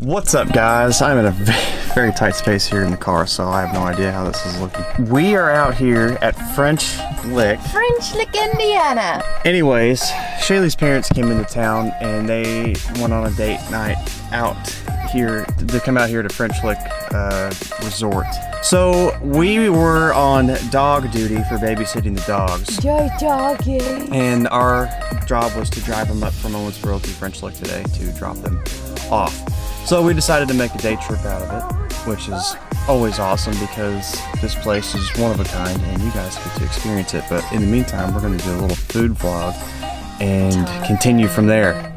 What's up, guys? I'm in a very tight space here in the car, so I have no idea how this is looking. We are out here at French Lick, Indiana. Anyways, Shaylee's parents came into town and they went on a date night out here. They come out here to French Lick Resort. So we were on dog duty for babysitting the dogs. Joe Doggy. And our job was to drive them up from Owensboro to French Lick today to drop them off. So we decided to make a day trip out of it, which is always awesome because this place is one of a kind and you guys get to experience it. But in the meantime, we're going to do a little food vlog and continue from there.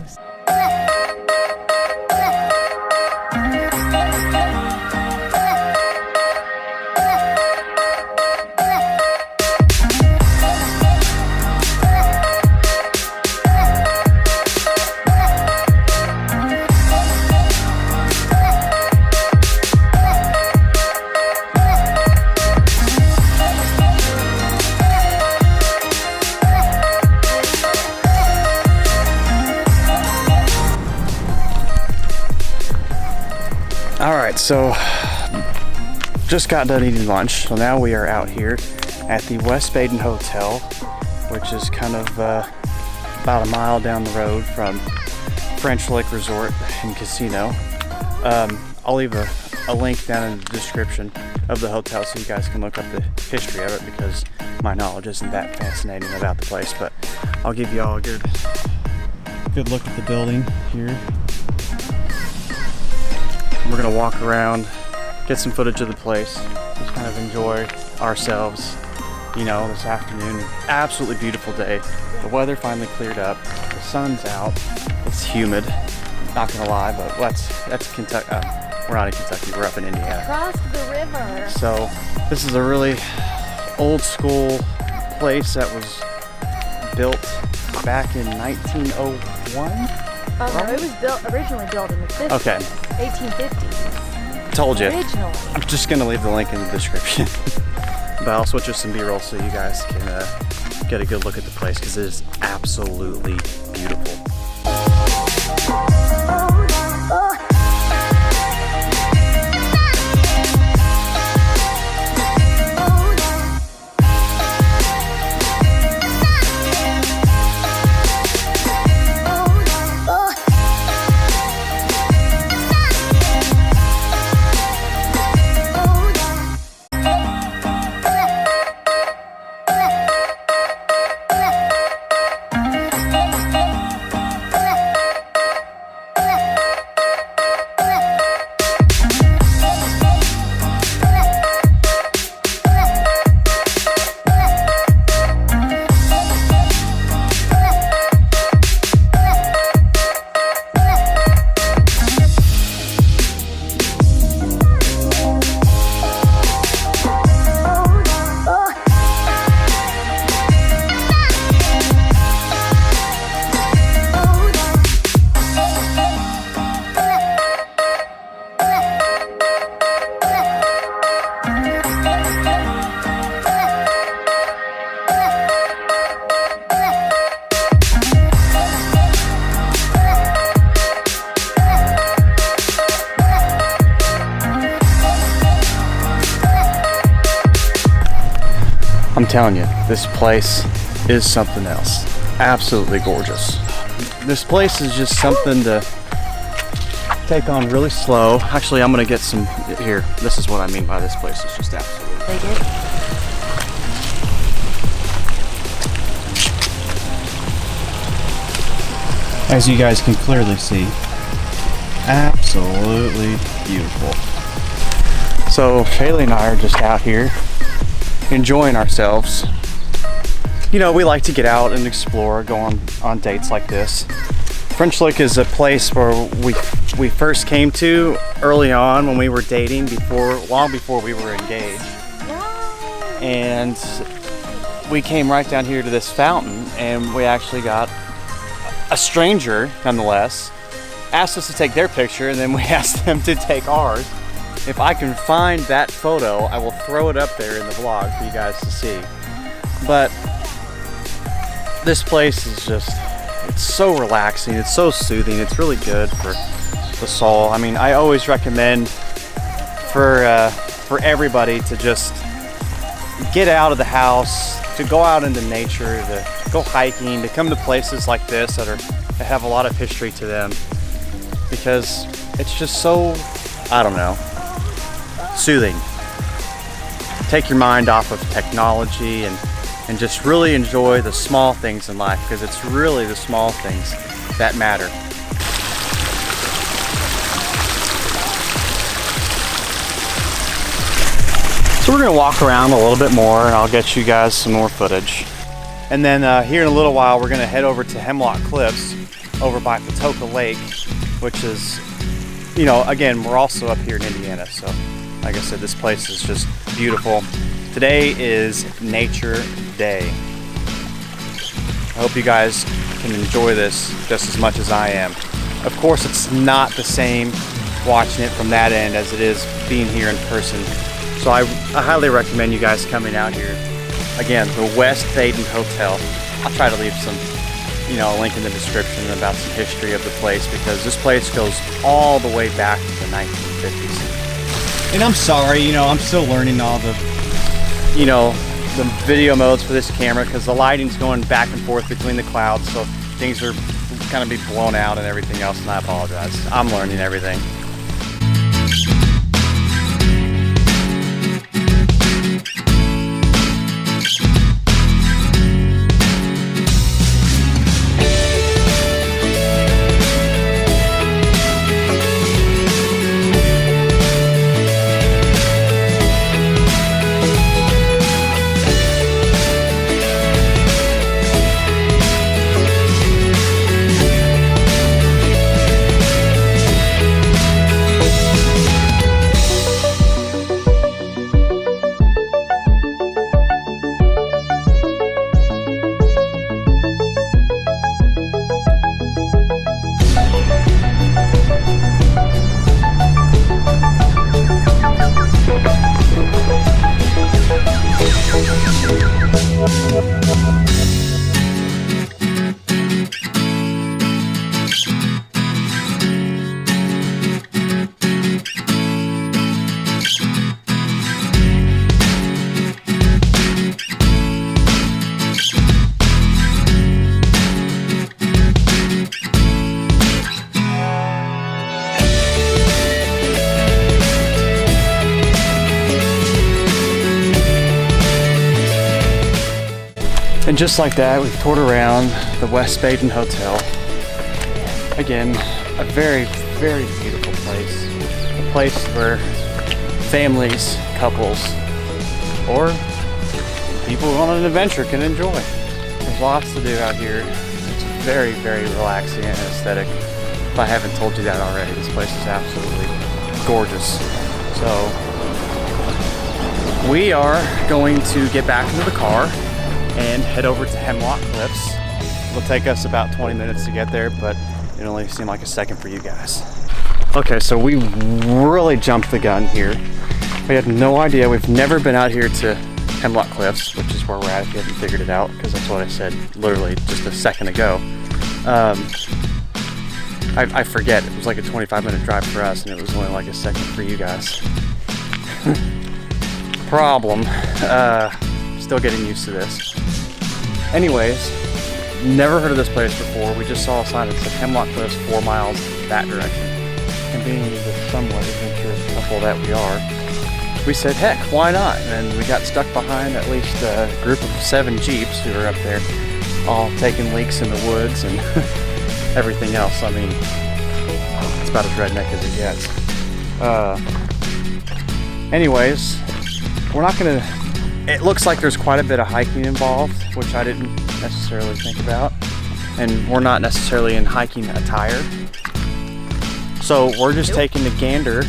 Alright, so just got done eating lunch, so now we are out here at the West Baden Hotel, which is kind of about a mile down the road from French Lick Resort and Casino. I'll leave a link down in the description of the hotel so you guys can look up the history of it because my knowledge isn't that fascinating about the place, but I'll give you all a good look at the building here. We're gonna walk around, get some footage of the place, just kind of enjoy ourselves, you know, this afternoon. Absolutely beautiful day. The weather finally cleared up. The sun's out. It's humid. Not gonna lie, but that's Kentucky. We're not in Kentucky. We're up in Indiana. Across the river. So this is a really old school place that was built back in 1901. Oh no, it was originally built in the 50s. Okay. 1850s. Told you. Originally. I'm just gonna leave the link in the description. But I'll switch with some B-roll so you guys can get a good look at the place because it is absolutely beautiful. I'm telling you, this place is something else. Absolutely gorgeous. This place is just something to take on really slow. Actually, I'm gonna get some, here, this is what I mean by this place. It's just absolutely. They did. As you guys can clearly see, absolutely beautiful. So Shaylee and I are just out here enjoying ourselves. You know, we like to get out and explore, go on dates like this. French Lick is a place where we first came to early on when we were dating, long before we were engaged. And we came right down here to this fountain and we actually got a stranger, nonetheless, asked us to take their picture and then we asked them to take ours. If I can find that photo, I will throw it up there in the vlog for you guys to see. But this place is just, it's so relaxing, it's so soothing, it's really good for the soul. I mean, I always recommend for everybody to just get out of the house, to go out into nature, to go hiking, to come to places like this that have a lot of history to them, because it's just so, I don't know, soothing. Take your mind off of technology and just really enjoy the small things in life, because it's really the small things that matter. So we're gonna walk around a little bit more and I'll get you guys some more footage. And then here in a little while, we're gonna head over to Hemlock Cliffs over by Patoka Lake, which is, you know, again, we're also up here in Indiana. So like I said, this place is just beautiful. Today is Nature Day. I hope you guys can enjoy this just as much as I am. Of course, it's not the same watching it from that end as it is being here in person. So I highly recommend you guys coming out here. Again, the West Baden Hotel. I'll try to leave some, you know, a link in the description about some history of the place, because this place goes all the way back to the 1950s. And I'm sorry, you know, I'm still learning all the, you know, the video modes for this camera, because the lighting's going back and forth between the clouds, so things are kind of be blown out and everything else, and I apologize. I'm learning everything. And just like that, we've toured around the West Baden Hotel. Again, a very, very beautiful place. A place where families, couples, or people on an adventure can enjoy. There's lots to do out here. It's very, very relaxing and aesthetic. If I haven't told you that already, this place is absolutely gorgeous. So we are going to get back into the car and head over to Hemlock Cliffs. It'll take us about 20 minutes to get there, but it only seemed like a second for you guys. Okay, so we really jumped the gun here. We had no idea. We've never been out here to Hemlock Cliffs, which is where we're at if you haven't figured it out, because that's what I said literally just a second ago. I forget, it was like a 25-minute drive for us, and it was only like a second for you guys. Problem, still getting used to this. Anyways, never heard of this place before. We just saw a sign that said Hemlock Cliffs 4 miles that direction. And being the somewhat adventurous couple that we are, we said, heck, why not? And we got stuck behind at least a group of 7 Jeeps who were up there, all taking leaks in the woods and everything else. I mean, it's about as redneck as it gets. Anyways, we're not gonna, it looks like there's quite a bit of hiking involved, which I didn't necessarily think about. And we're not necessarily in hiking attire. So we're just taking the gander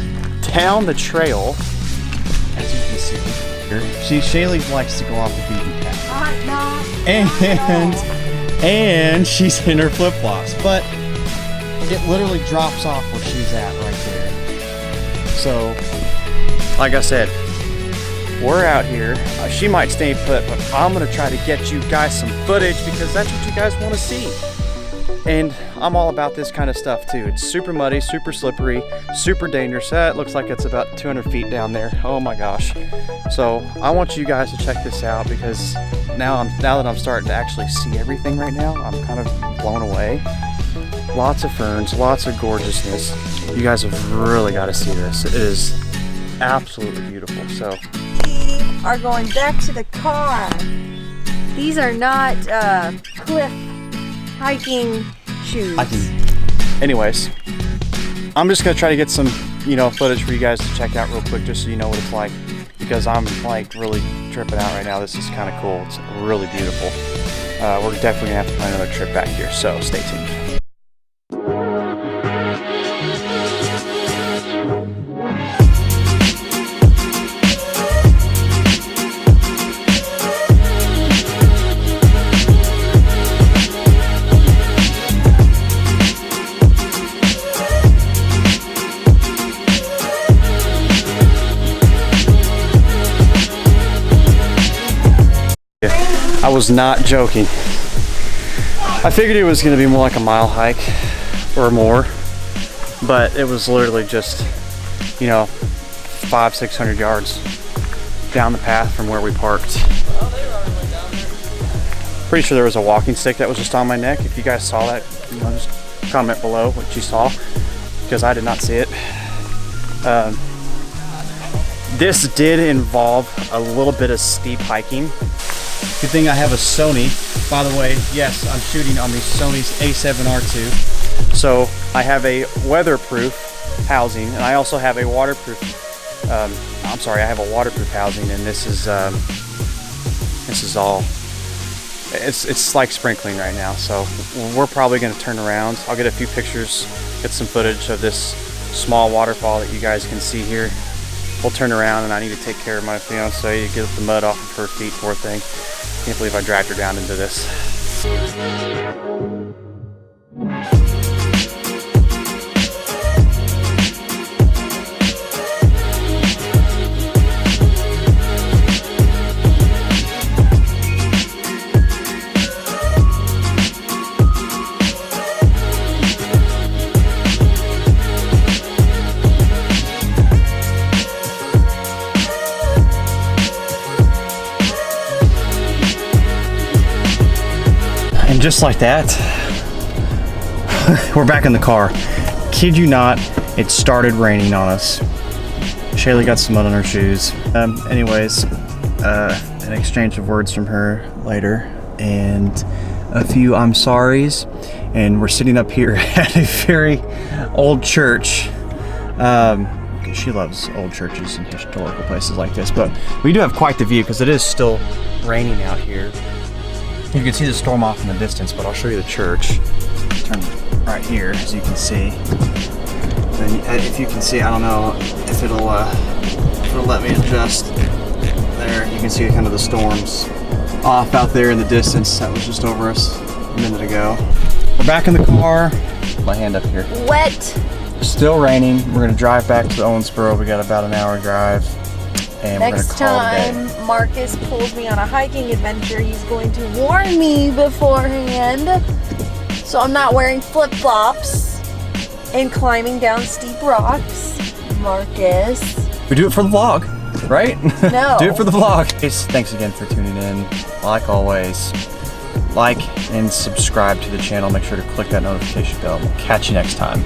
down the trail, as you can see. Shaylee likes to go off the beaten path. And she's in her flip-flops, but it literally drops off where she's at right there. So, like I said, we're out here. She might stay put, but I'm gonna try to get you guys some footage because that's what you guys want to see. And I'm all about this kind of stuff too. It's super muddy, super slippery, super dangerous. That looks like it's about 200 feet down there. Oh my gosh. So I want you guys to check this out, because now that I'm starting to actually see everything right now, I'm kind of blown away. Lots of ferns, lots of gorgeousness. You guys have really got to see this. It is absolutely beautiful. So We are going back to the car. These are not cliff hiking shoes. anyways, I'm just gonna try to get some, footage for you guys to check out real quick, just so you know what it's like, because I'm like really tripping out right now. This is kind of cool. It's really beautiful. We're definitely gonna have to plan another trip back here, so stay tuned. I was not joking. I figured it was going to be more like a mile hike or more, but it was literally just, 500-600 yards down the path from where we parked. Pretty sure there was a walking stick that was just on my neck. If you guys saw that, just comment below what you saw, because I did not see it. This did involve a little bit of steep hiking. Good thing I have a Sony. By the way, yes, I'm shooting on the Sony's A7R2. So I have a weatherproof housing, and I also have a waterproof, I have a waterproof housing, and this is all, it's like sprinkling right now. So we're probably gonna turn around. I'll get a few pictures, get some footage of this small waterfall that you guys can see here. We'll turn around, and I need to take care of my fiance to get the mud off of her feet, poor thing. Can't believe I dragged her down into this. And just like that, we're back in the car. Kid you not, it started raining on us. Shaylee got some mud on her shoes. Anyways, an exchange of words from her later, and a few I'm sorries. And we're sitting up here at a very old church. She loves old churches and historical places like this, but we do have quite the view because it is still raining out here. You can see the storm off in the distance, but I'll show you the church. Turn right here, as you can see. And if you can see, I don't know if it'll let me adjust. There, you can see kind of the storms off out there in the distance. That was just over us a minute ago. We're back in the car. My hand up here. Wet. Still raining. We're gonna drive back to Owensboro. We got about an hour drive. And Next time Marcus pulls me on a hiking adventure, he's going to warn me beforehand, so I'm not wearing flip-flops and climbing down steep rocks. Marcus. We do it for the vlog, right? No. Do it for the vlog. Thanks again for tuning in. Like always, like and subscribe to the channel. Make sure to click that notification bell. We'll catch you next time.